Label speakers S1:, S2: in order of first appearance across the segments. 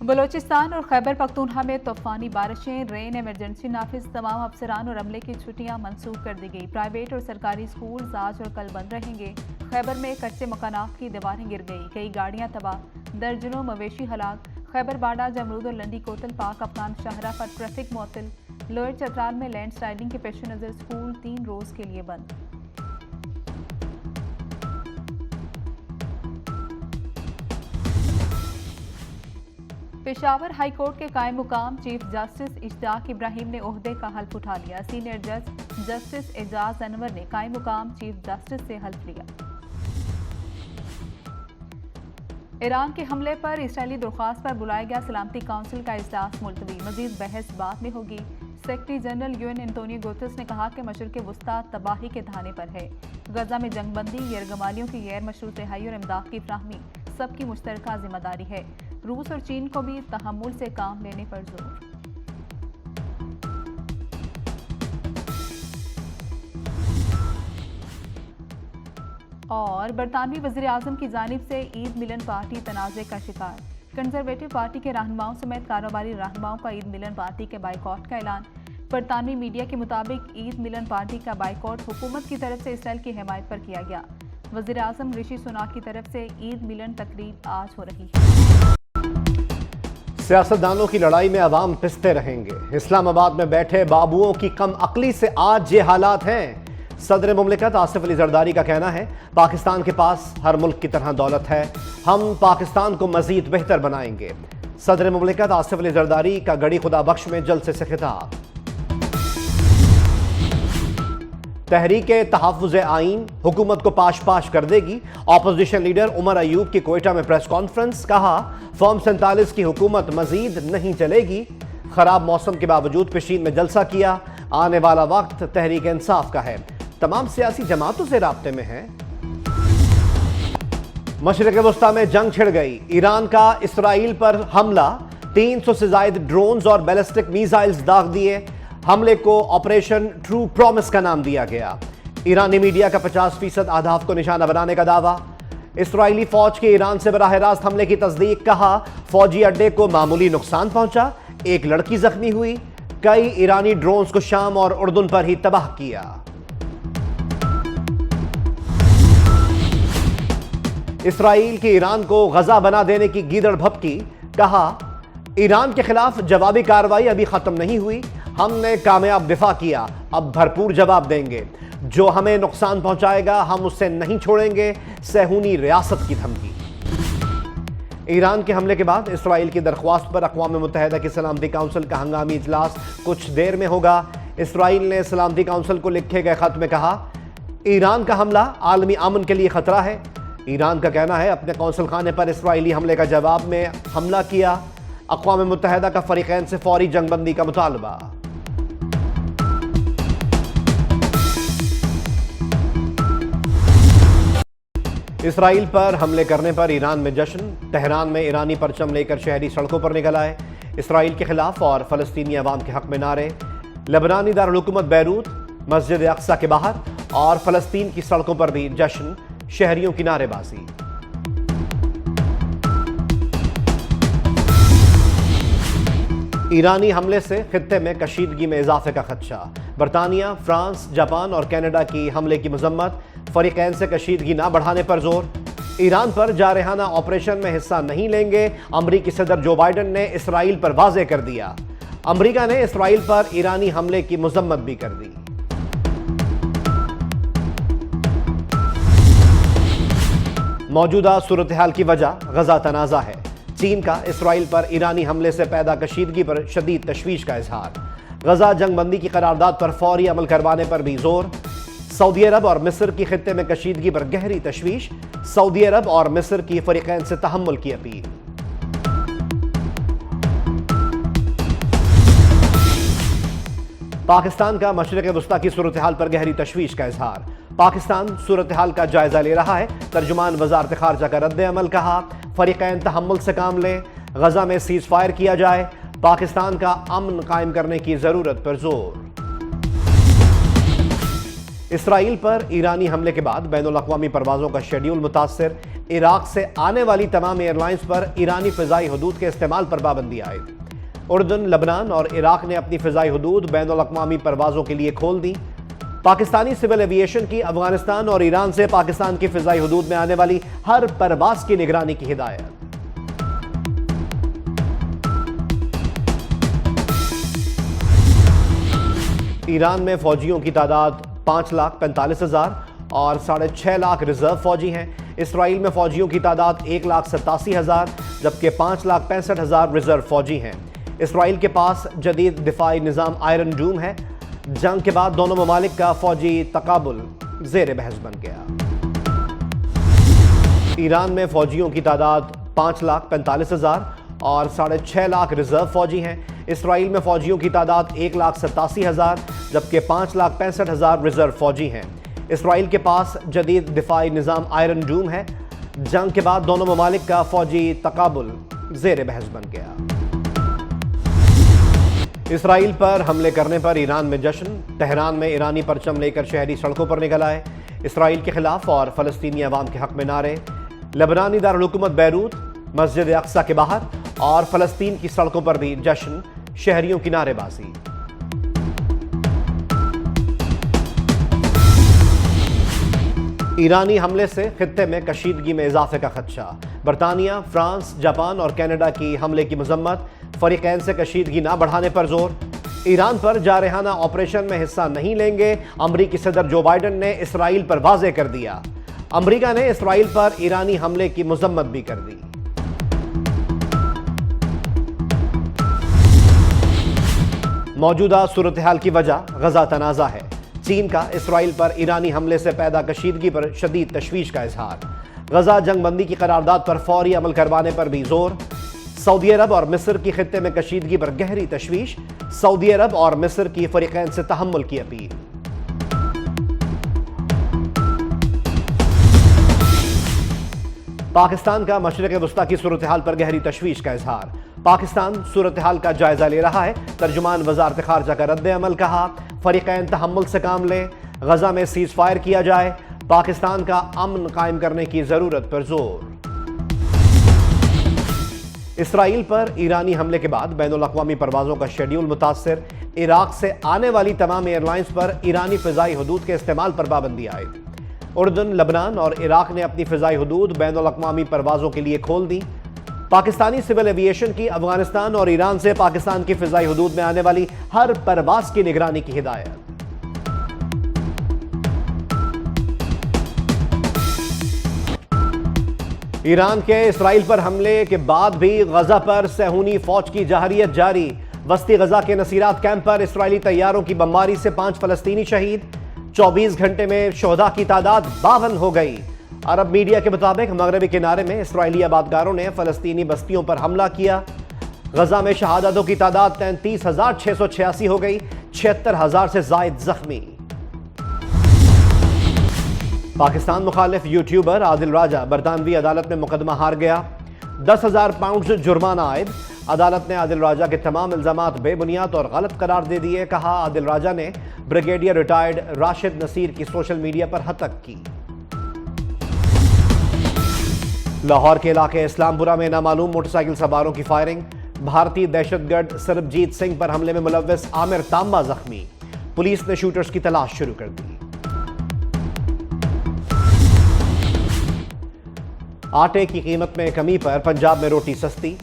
S1: بلوچستان اور خیبر پختونخوا میں طوفانی بارشیں، رین ایمرجنسی نافذ، تمام افسران اور عملے کی چھٹیاں منسوخ کر دی گئی۔ پرائیویٹ اور سرکاری سکولز آج اور کل بند رہیں گے۔ خیبر میں کچے مکانات کی دیواریں گر گئی، کئی گاڑیاں تباہ، درجنوں مویشی ہلاک۔ خیبر باڑہ، جمرود اور لنڈی کوتل پاک افغان شاہراہ پر ٹریفک معطل۔ لوئر چترال میں لینڈ سلائیڈنگ کے پیش نظر سکول 3 روز کے لیے بند۔ پشاور ہائی کورٹ کے قائم مقام چیف جسٹس اشتیاق ابراہیم نے عہدے کا حلف اٹھا لیا۔ سینئر جج جسٹس اعجاز انور نے قائم مقام چیف جسٹس سے حلف لیا۔ ایران کے حملے پر اسرائیلی درخواست پر بلایا گیا سلامتی کونسل کا اجلاس ملتوی، مزید بحث بعد میں ہوگی۔ Secretary general U N Antonio Guterres نے کہا کہ مشرق وسطیٰ تباہی کے دھانے پر ہے۔ غزہ میں جنگ بندی، یرغمالیوں کی غیر مشروط رہائی اور امداد کی فراہمی سب کی مشترکہ ذمہ داری ہے۔ روس اور چین کو بھی تحمل سے کام لینے پر زور۔ اور برطانوی وزیر اعظم کی جانب سے عید ملن پارٹی تنازع کا شکار، کنزرویٹو پارٹی کے رہنماؤں سمیت کاروباری رہنماؤں کا عید ملن پارٹی کے بائیکاٹ کا اعلان۔ برطانوی میڈیا کے مطابق عید ملن پارٹی کا بائیکاٹ حکومت کی طرف سے اسرائیل کی حمایت پر کیا گیا۔ وزیر اعظم رشی سناک کی طرف سے عید ملن تقریب آج ہو رہی ہے۔
S2: سیاستدانوں کی لڑائی میں عوام پستے رہیں گے۔ اسلام آباد میں بیٹھے بابوؤں کی کم عقلی سے آج یہ حالات ہیں۔ صدر مملکت آصف علی زرداری کا کہنا ہے، پاکستان کے پاس ہر ملک کی طرح دولت ہے، ہم پاکستان کو مزید بہتر بنائیں گے۔ صدر مملکت آصف علی زرداری کا گڑی خدا بخش میں جلسے سے خطاب۔ تحریک تحفظ آئین حکومت کو پاش پاش کر دے گی، اپوزیشن لیڈر عمر ایوب کی کوئٹہ میں پریس کانفرنس، کہا فارم 47 کی حکومت مزید نہیں چلے گی۔ خراب موسم کے باوجود پشین میں جلسہ کیا، آنے والا وقت تحریک انصاف کا ہے، تمام سیاسی جماعتوں سے رابطے میں ہیں۔ مشرق وسطیٰ میں جنگ چھڑ گئی، ایران کا اسرائیل پر حملہ، 300 سے زائد ڈرونز اور بیلسٹک میزائلز داغ دیے۔ حملے کو آپریشن ٹرو پرومس کا نام دیا گیا۔ ایرانی میڈیا کا 50% اہداف کو نشانہ بنانے کا دعویٰ۔ اسرائیلی فوج کے ایران سے براہ راست حملے کی تصدیق، کہا فوجی اڈے کو معمولی نقصان پہنچا، ایک لڑکی زخمی ہوئی، کئی ایرانی ڈرونز کو شام اور اردن پر ہی تباہ کیا۔ اسرائیل کی ایران کو غزہ بنا دینے کی گیدڑ بھبکی، کہا ایران کے خلاف جوابی کارروائی ابھی ختم نہیں ہوئی، ہم نے کامیاب دفاع کیا، اب بھرپور جواب دیں گے، جو ہمیں نقصان پہنچائے گا ہم اسے نہیں چھوڑیں گے، صہیونی ریاست کی دھمکی۔ ایران کے حملے کے بعد اسرائیل کی درخواست پر اقوام متحدہ کی سلامتی کونسل کا ہنگامی اجلاس کچھ دیر میں ہوگا۔ اسرائیل نے سلامتی کونسل کو لکھے گئے خط میں کہا ایران کا حملہ عالمی امن کے لیے خطرہ ہے۔ ایران کا کہنا ہے اپنے قونصل خانے پر اسرائیلی حملے کا جواب میں حملہ کیا۔ اقوام متحدہ کا فریقین سے فوری جنگ بندی کا مطالبہ۔ اسرائیل پر حملے کرنے پر ایران میں جشن، تہران میں ایرانی پرچم لے کر شہری سڑکوں پر نکل آئے۔ اسرائیل کے خلاف اور فلسطینی عوام کے حق میں نعرے۔ لبنانی دارالحکومت بیروت، مسجد اقصی کے باہر اور فلسطین کی سڑکوں پر بھی جشن، شہریوں کی نعرے بازی۔ ایرانی حملے سے خطے میں کشیدگی میں اضافے کا خدشہ، برطانیہ، فرانس، جاپان اور کینیڈا کی حملے کی مذمت، فریقین سے کشیدگی نہ بڑھانے پر زور۔ ایران پر جارحانہ آپریشن میں حصہ نہیں لیں گے، امریکی صدر جو بائیڈن نے اسرائیل پر واضح کر دیا۔ امریکہ نے اسرائیل پر ایرانی حملے کی مذمت بھی کر دی۔ موجودہ صورتحال کی وجہ غزہ تنازع ہے، چین کا اسرائیل پر ایرانی حملے سے پیدا کشیدگی پر شدید تشویش کا اظہار۔ غزہ جنگ بندی کی قرارداد پر فوری عمل کروانے پر بھی زور۔ سعودی عرب اور مصر کی خطے میں کشیدگی پر گہری تشویش، سعودی عرب اور مصر کی فریقین سے تحمل کی اپیل۔ پاکستان کا مشرق وسطیٰ کی صورتحال پر گہری تشویش کا اظہار۔ پاکستان صورتحال کا جائزہ لے رہا ہے، ترجمان وزارت خارجہ کا رد عمل، کہا فریقین تحمل سے کام لیں، غزہ میں سیز فائر کیا جائے، پاکستان کا امن قائم کرنے کی ضرورت پر زور۔ اسرائیل پر ایرانی حملے کے بعد بین الاقوامی پروازوں کا شیڈیول متاثر، عراق سے آنے والی تمام ایئر لائنز پر ایرانی فضائی حدود کے استعمال پر پابندی عائد۔ اردن، لبنان اور عراق نے اپنی فضائی حدود بین الاقوامی پروازوں کے لیے کھول دی۔ پاکستانی سول ایوی ایشن کی افغانستان اور ایران سے پاکستان کی فضائی حدود میں آنے والی ہر پرواز کی نگرانی کی ہدایت۔ ایران میں فوجیوں کی تعداد 5,45,000 اور 6.5 لاکھ ریزرو فوجی ہیں۔ اسرائیل میں فوجیوں کی تعداد 1,87,000 جبکہ 5,65,000 ریزرو فوجی ہیں۔ اسرائیل کے پاس جدید دفاعی نظام آئرن ڈوم ہے۔ جنگ کے بعد دونوں ممالک کا فوجی تقابل زیر بحث بن گیا۔ ایران میں فوجیوں کی تعداد 5,45,000 اور 6.5 لاکھ ریزرو فوجی ہیں۔ اسرائیل میں فوجیوں کی تعداد 1,87,000 جبکہ 5,65,000 ریزرو فوجی ہیں۔ اسرائیل کے پاس جدید دفاعی نظام آئرن ڈوم ہے۔ جنگ کے بعد دونوں ممالک کا فوجی تقابل زیر بحث بن گیا۔ اسرائیل پر حملے کرنے پر ایران میں جشن، تہران میں ایرانی پرچم لے کر شہری سڑکوں پر نکل آئے۔ اسرائیل کے خلاف اور فلسطینی عوام کے حق میں نعرے۔ لبنانی دارالحکومت بیروت، مسجد اقصیٰ کے باہر اور فلسطین کی سڑکوں پر بھی جشن، شہریوں کی نعرے بازی۔ ایرانی حملے سے خطے میں کشیدگی میں اضافے کا خدشہ۔ برطانیہ، فرانس، جاپان اور کینیڈا کی حملے کی مذمت، فریقین سے کشیدگی نہ بڑھانے پر زور۔ ایران پر جارحانہ آپریشن میں حصہ نہیں لیں گے، امریکی صدر جو بائیڈن نے اسرائیل پر واضح کر دیا۔ امریکہ نے اسرائیل پر ایرانی حملے کی مذمت بھی کر دی۔ موجودہ صورتحال کی وجہ غزہ تنازع ہے۔ چین کا اسرائیل پر ایرانی حملے سے پیدا کشیدگی پر شدید تشویش کا اظہار۔ غزہ جنگ بندی کی قرارداد پر فوری عمل کروانے پر بھی زور۔ سعودی عرب اور مصر کی خطے میں کشیدگی پر گہری تشویش، سعودی عرب اور مصر کی فریقین سے تحمل کی اپیل۔ پاکستان کا مشرق وسطی کی صورتحال پر گہری تشویش کا اظہار۔ پاکستان صورتحال کا جائزہ لے رہا ہے، ترجمان وزارت خارجہ کا رد عمل۔ کہا فریقین تحمل سے کام لیں، غزہ میں سیز فائر کیا جائے، پاکستان کا امن قائم کرنے کی ضرورت پر زور۔ اسرائیل پر ایرانی حملے کے بعد بین الاقوامی پروازوں کا شیڈیول متاثر، عراق سے آنے والی تمام ایئر لائنز پر ایرانی فضائی حدود کے استعمال پر پابندی عائد۔ اردن، لبنان اور عراق نے اپنی فضائی حدود بین الاقوامی پروازوں کے لیے کھول دی۔ پاکستانی سول ایوی ایشن کی افغانستان اور ایران سے پاکستان کی فضائی حدود میں آنے والی ہر پرواز کی نگرانی کی ہدایت۔ ایران کے اسرائیل پر حملے کے بعد بھی غزہ پر صہیونی فوج کی جارحیت جاری۔ وسطی غزہ کے نصیرات کیمپ پر اسرائیلی طیاروں کی بمباری سے 5 فلسطینی شہید، 24 گھنٹے میں شہداء کی تعداد 52 ہو گئی۔ عرب میڈیا کے مطابق مغربی کنارے میں اسرائیلی آبادکاروں نے فلسطینی بستیوں پر حملہ کیا۔ غزہ میں شہادتوں کی تعداد 33,686 ہو گئی، 76,000 سے زائد زخمی۔ پاکستان مخالف یوٹیوبر عادل راجہ برطانوی عدالت میں مقدمہ ہار گیا، 10,000 پاؤنڈز جرمانہ عائد۔ عدالت نے عادل راجہ کے تمام الزامات بے بنیاد اور غلط قرار دے دیے۔ کہا عادل راجہ نے بریگیڈیئر ریٹائرڈ راشد نصیر کی سوشل میڈیا پر ہتک کی۔ لاہور کے علاقے اسلام پورہ میں نامعلوم موٹر سائیکل سواروں کی فائرنگ، بھارتی دہشت گرد سربجیت سنگھ پر حملے میں ملوث عامر تانبا زخمی، پولیس نے شوٹرز کی تلاش شروع کر دی۔ آٹے کی قیمت میں کمی پر پنجاب میں روٹی سستی،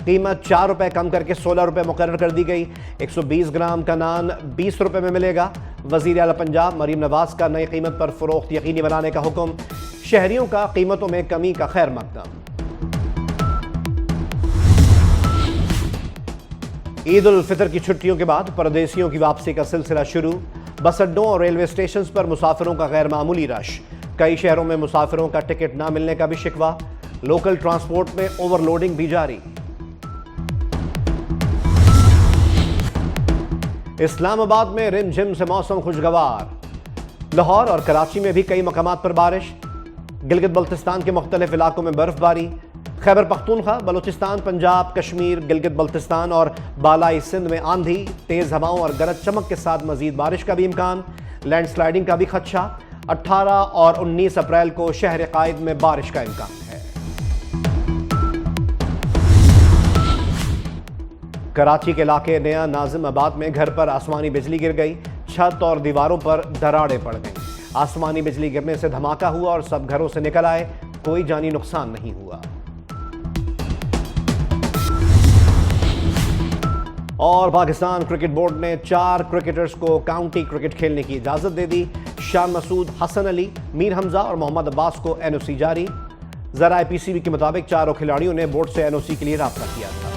S2: قیمت 4 روپے کم کر کے 16 روپے مقرر کر دی گئی۔ 120 گرام کا نان 20 روپے میں ملے گا۔ وزیر اعلیٰ پنجاب مریم نواز کا نئی قیمت پر فروخت یقینی بنانے کا حکم، شہریوں کا قیمتوں میں کمی کا خیر مقدم۔ عید الفطر کی چھٹیوں کے بعد پردیسیوں کی واپسی کا سلسلہ شروع، بس اڈوں اور ریلوے اسٹیشنز پر مسافروں کا غیر معمولی رش، کئی شہروں میں مسافروں کا ٹکٹ نہ ملنے کا بھی شکوہ، لوکل ٹرانسپورٹ میں اوور لوڈنگ بھی جاری۔ اسلام آباد میں رم جھم سے موسم خوشگوار، لاہور اور کراچی میں بھی کئی مقامات پر بارش، گلگت بلتستان کے مختلف علاقوں میں برف باری، خیبر پختونخوا، بلوچستان، پنجاب، کشمیر، گلگت بلتستان اور بالائی سندھ میں آندھی، تیز ہواؤں اور گرج چمک کے ساتھ مزید بارش کا بھی امکان، لینڈ سلائیڈنگ کا بھی خدشہ، 18 اور 19 اپریل کو شہر قائد میں بارش کا امکان ہے۔ کراچی کے علاقے نیا ناظم آباد میں گھر پر آسمانی بجلی گر گئی، چھت اور دیواروں پر دراڑیں پڑ گئیں۔ آسمانی بجلی گرنے سے دھماکہ ہوا اور سب گھروں سے نکل آئے، کوئی جانی نقصان نہیں ہوا۔ اور پاکستان کرکٹ بورڈ نے 4 کرکٹرز کو کاؤنٹی کرکٹ کھیلنے کی اجازت دے دی۔ شان مسعود، حسن علی، میر حمزہ اور محمد عباس کو این او سی جاری۔ ذرائع پی سی بی کے مطابق چاروں کھلاڑیوں نے بورڈ سے این او سی کے لیے رابطہ کیا تھا۔